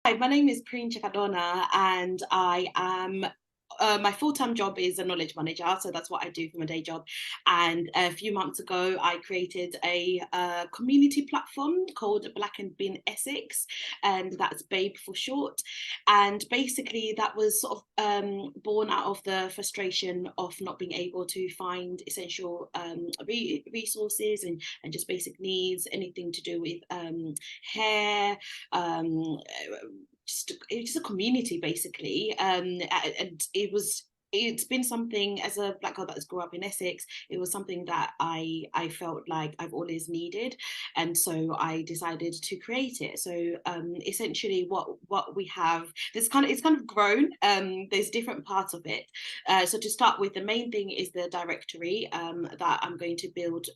Hi, my name is Preen Chakadonha, and I am my full-time job is a knowledge manager, so that's what I do for my day job. And a few months ago, I created a community platform called Black and Bin Essex, and that's BABE for short. And basically, that was sort of born out of the frustration of not being able to find essential resources and just basic needs, anything to do with hair, um, it's just a community basically, and it's been something as a black girl that's grew up in Essex. It was something that I felt like I've always needed, and so I decided to create it. So essentially, what we have, this kind of it's kind of grown. There's different parts of it. So to start with, the main thing is the directory that I'm going to build.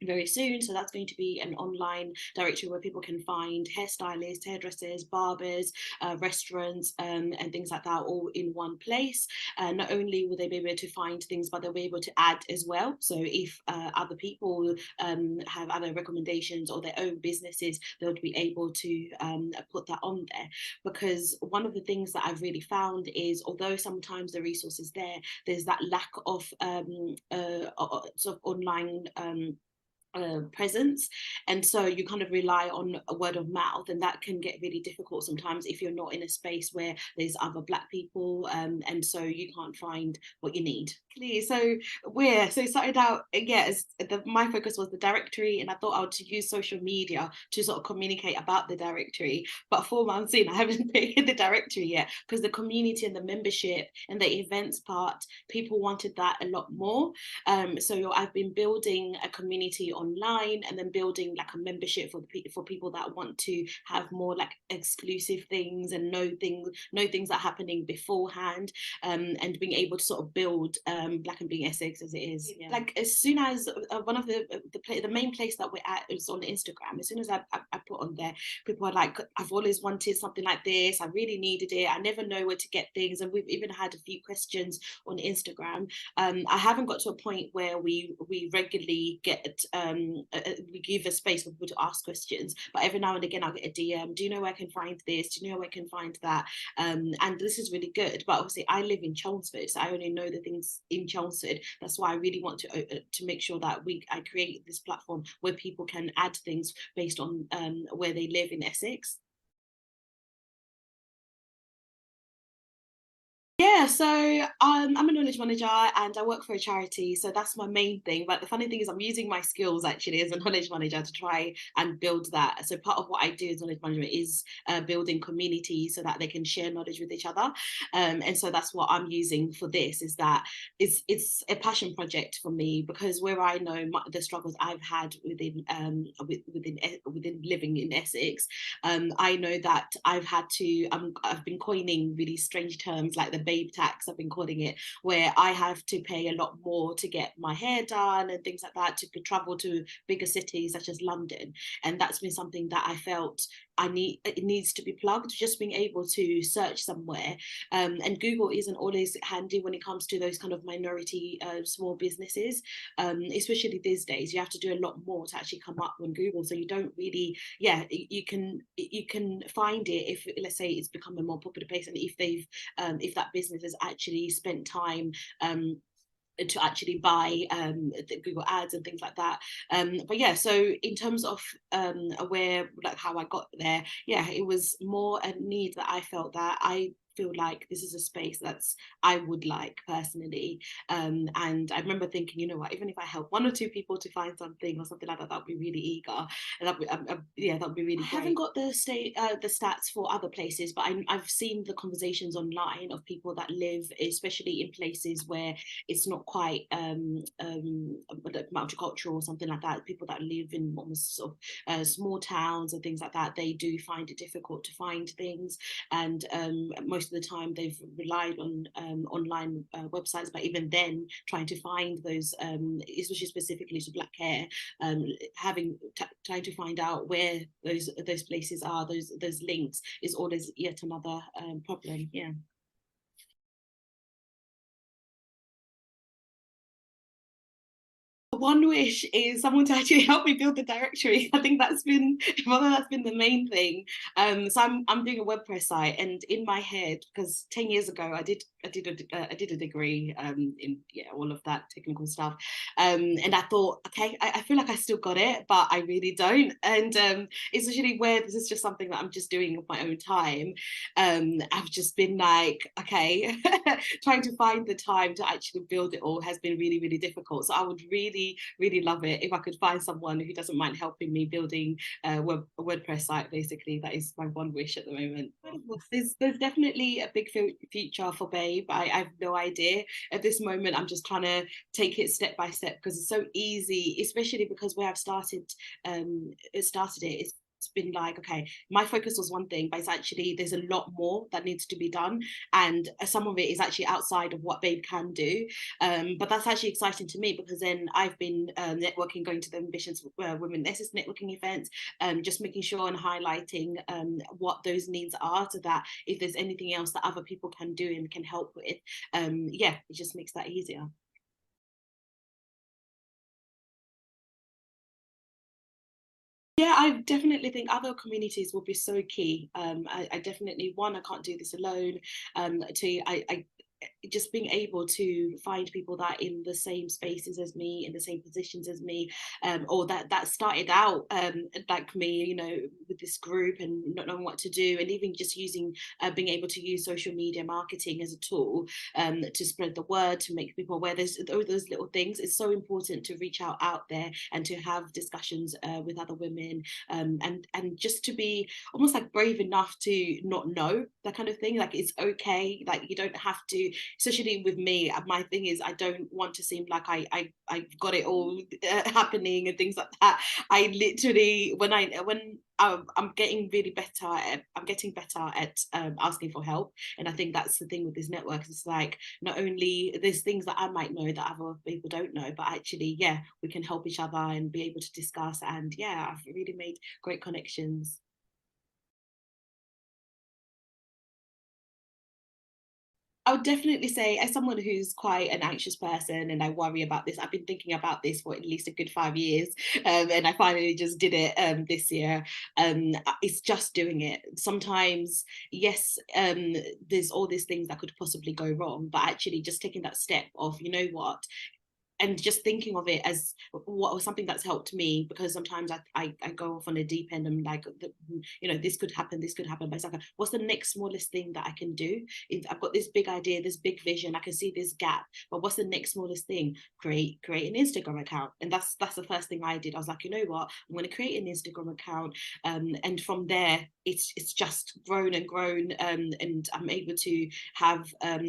Very soon. So that's going to be an online directory where people can find hairstylists, hairdressers, barbers, restaurants, and things like that all in one place. Not only will they be able to find things, but they'll be able to add as well. So if other people have other recommendations or their own businesses, they'll be able to put that on there. Because one of the things that I've really found is, although sometimes the resource is there, there's that lack of sort of online presence, and so you kind of rely on a word of mouth, and that can get really difficult sometimes if you're not in a space where there's other black people, and so you can't find what you need. So it started out, my focus was the directory, and I thought I would use social media to sort of communicate about the directory, but 4 months in I haven't created the directory yet, because the community and the membership and the events part, people wanted that a lot more. So I've been building a community online, and then building like a membership for people that want to have more like exclusive things and know things that are happening beforehand, and being able to sort of build Black and Being Essex as it is. Yeah. Like as soon as one of the main place that we're at is on Instagram. As soon as I put on there, people are like, I've always wanted something like this. I really needed it. I never know where to get things. And we've even had a few questions on Instagram. I haven't got to a point where we regularly get we give a space for people to ask questions, but every now and again I'll get a DM. Do you know where I can find this? Do you know where I can find that? And this is really good. But obviously, I live in Chelmsford, so I only know the things in Chelmsford. That's why I really want to make sure that I create this platform where people can add things based on where they live in Essex. So I'm a knowledge manager and I work for a charity, so that's my main thing. But the funny thing is, I'm using my skills actually as a knowledge manager to try and build that. So part of what I do as knowledge management is building communities so that they can share knowledge with each other. And so that's what I'm using for this. Is that it's a passion project for me, because where I know the struggles I've had within living in Essex, I know that I've been coining really strange terms like the babe tax, I've been calling it, where I have to pay a lot more to get my hair done and things like that, to travel to bigger cities such as London. And that's been something that I felt it needs to be plugged, just being able to search somewhere. And Google isn't always handy when it comes to those kind of minority small businesses, especially these days. You have to do a lot more to actually come up on Google, so you don't really, you can find it if, let's say, it's become a more popular place, and if that business has actually spent time to actually buy the Google ads and things like that. But yeah, so in terms of where, like, how I got there, yeah, it was more a need that I felt, that I feel like this is a space that's I would like personally. And I remember thinking, you know what, even if I help one or two people to find something or something like that, that'd be really eager, and that'd be really great. I haven't got the stats for other places, but I've seen the conversations online of people that live, especially in places where it's not quite multicultural or something like that. People that live in almost sort of small towns and things like that, they do find it difficult to find things, and most of the time they've relied on online websites. But even then, trying to find those, especially specifically to black hair, trying to find out where those places are, those links, is always yet another problem. Yeah. one wish is someone to actually help me build the directory. I think that's been the main thing. So I'm doing a WordPress site, and in my head, because 10 years ago I did a degree in all of that technical stuff, and I thought, okay, I feel like I still got it, but I really don't. And especially where this is just something that I'm just doing of my own time. I've just been like, okay, trying to find the time to actually build it all has been really, really difficult. So I would really, really love it if I could find someone who doesn't mind helping me building a WordPress site, basically. That is my one wish at the moment. There's definitely a big future for Babe. I have no idea. At this moment, I'm just trying to take it step by step because it's so easy, especially because where I've started it's been like, okay, my focus was one thing, but it's actually there's a lot more that needs to be done, and some of it is actually outside of what Babe can do. But that's actually exciting to me because then I've been networking, going to the Ambitions Women in Essex networking events, just making sure and highlighting what those needs are, so that if there's anything else that other people can do and can help with, it just makes that easier. Yeah, I definitely think other communities will be so key. I definitely, one, I can't do this alone. Two, I just being able to find people that are in the same spaces as me, in the same positions as me, or that started out like me, with this group and not knowing what to do, and even just using being able to use social media marketing as a tool to spread the word, to make people aware. There's all those little things. It's so important to reach out there and to have discussions with other women, and just to be almost like brave enough to not know, that kind of thing. Like, it's okay. Like, you don't have to, especially with me, my thing is I don't want to seem like I got it all happening and things like that. I literally, when I'm getting really better at, asking for help. And I think that's the thing with this network. It's like, not only there's things that I might know that other people don't know, but actually, yeah, we can help each other and be able to discuss. And yeah, I've really made great connections. I would definitely say, as someone who's quite an anxious person and I worry about this, I've been thinking about this for at least a good 5 years, and I finally just did it this year. It's just doing it. Sometimes, yes, there's all these things that could possibly go wrong, but actually just taking that step of, you know what, and just thinking of it as what was something that's helped me, because sometimes I go off on a deep end and like, this could happen, but it's like, what's the next smallest thing that I can do? If I've got this big idea, this big vision, I can see this gap, but what's the next smallest thing? Create an Instagram account. And that's the first thing I did. I was like, you know what, I'm going to create an Instagram account, and from there it's just grown and grown, and I'm able to have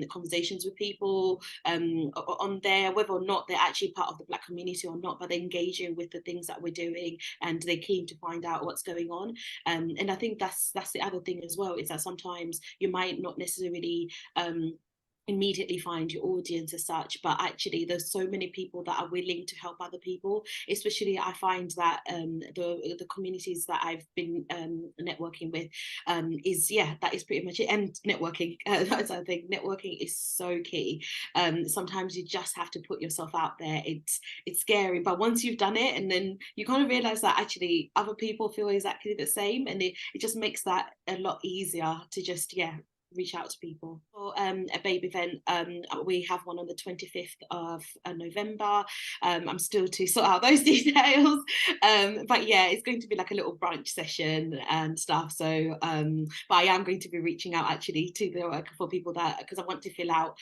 conversations with people on there, whether or not they're actually part of the Black community or not, but they're engaging with the things that we're doing and they're keen to find out what's going on. And I think that's the other thing as well, is that sometimes you might not necessarily immediately find your audience as such, but actually there's so many people that are willing to help other people. Especially, I find that the communities that I've been networking with, that is pretty much it. And networking, that's, I think networking is so key. Sometimes you just have to put yourself out there. It's scary, but once you've done it, and then you kind of realize that actually other people feel exactly the same, and it just makes that a lot easier to just, reach out to people. For a Babe event, we have one on the 25th of November. I'm still to sort out those details, but yeah, it's going to be like a little brunch session and stuff. So but I am going to be reaching out actually to the for people that, because I want to fill out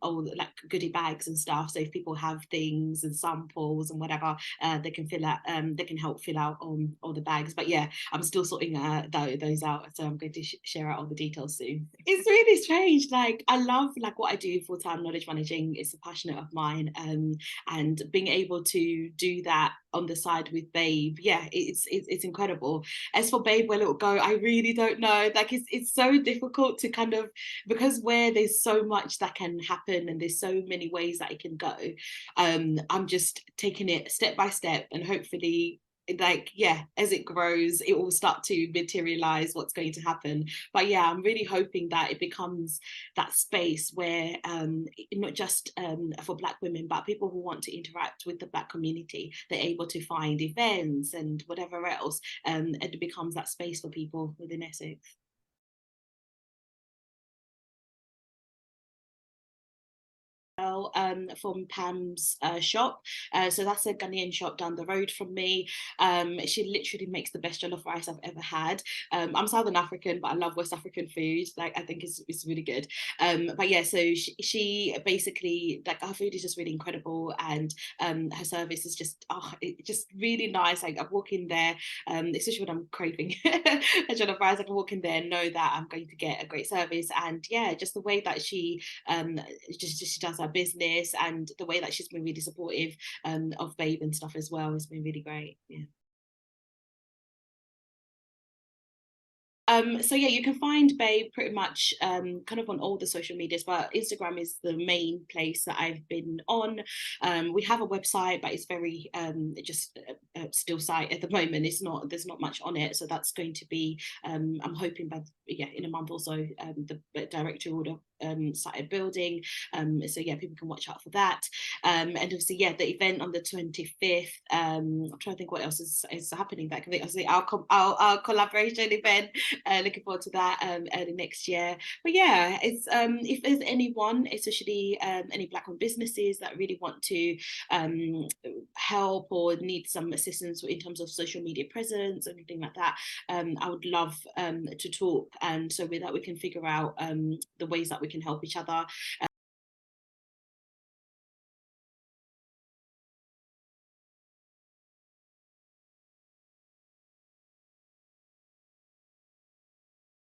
all like goodie bags and stuff. So if people have things and samples and whatever, they can fill out, they can help fill out on all the bags. But yeah, I'm still sorting those out, so I'm going to share out all the details soon. It's really strange. Like, I love like what I do full time. Knowledge managing is a passionate of mine, and being able to do that on the side with Babe, yeah, it's incredible. As for Babe, where it'll go, I really don't know. Like, it's so difficult to kind of, because where there's so much that can happen and there's so many ways that it can go. I'm just taking it step by step, and hopefully like, yeah, as it grows it will start to materialize what's going to happen. But yeah, I'm really hoping that it becomes that space where not just for Black women but people who want to interact with the Black community, they're able to find events and whatever else, and it becomes that space for people within Essex. From Pam's shop. So that's a Ghanaian shop down the road from me. She literally makes the best jollof rice I've ever had. I'm Southern African, but I love West African food. Like, I think it's really good. But yeah, so she basically, like, her food is just really incredible, and her service is just just really nice. Like, I walk in there, especially when I'm craving a jollof rice, I can walk in there and know that I'm going to get a great service. And yeah, just the way that um, she does her business, and the way that she's been really supportive of Babe and stuff as well has been really great. Yeah. So yeah, you can find Babe pretty much kind of on all the social medias, but Instagram is the main place that I've been on. We have a website, but it's very just a still site at the moment. It's not There's not much on it, so that's going to be. I'm hoping by yeah in a month or so the directory order started building. So yeah, people can watch out for that. And obviously, yeah, the event on the 25th. I'm trying to think what else is happening. That could be obviously our collaboration event. Looking forward to that early next year. But yeah, it's if there's anyone, especially any Black-owned businesses that really want to help or need some assistance in terms of social media presence or anything like that, I would love to talk, and so with that we can figure out the ways that we can help each other.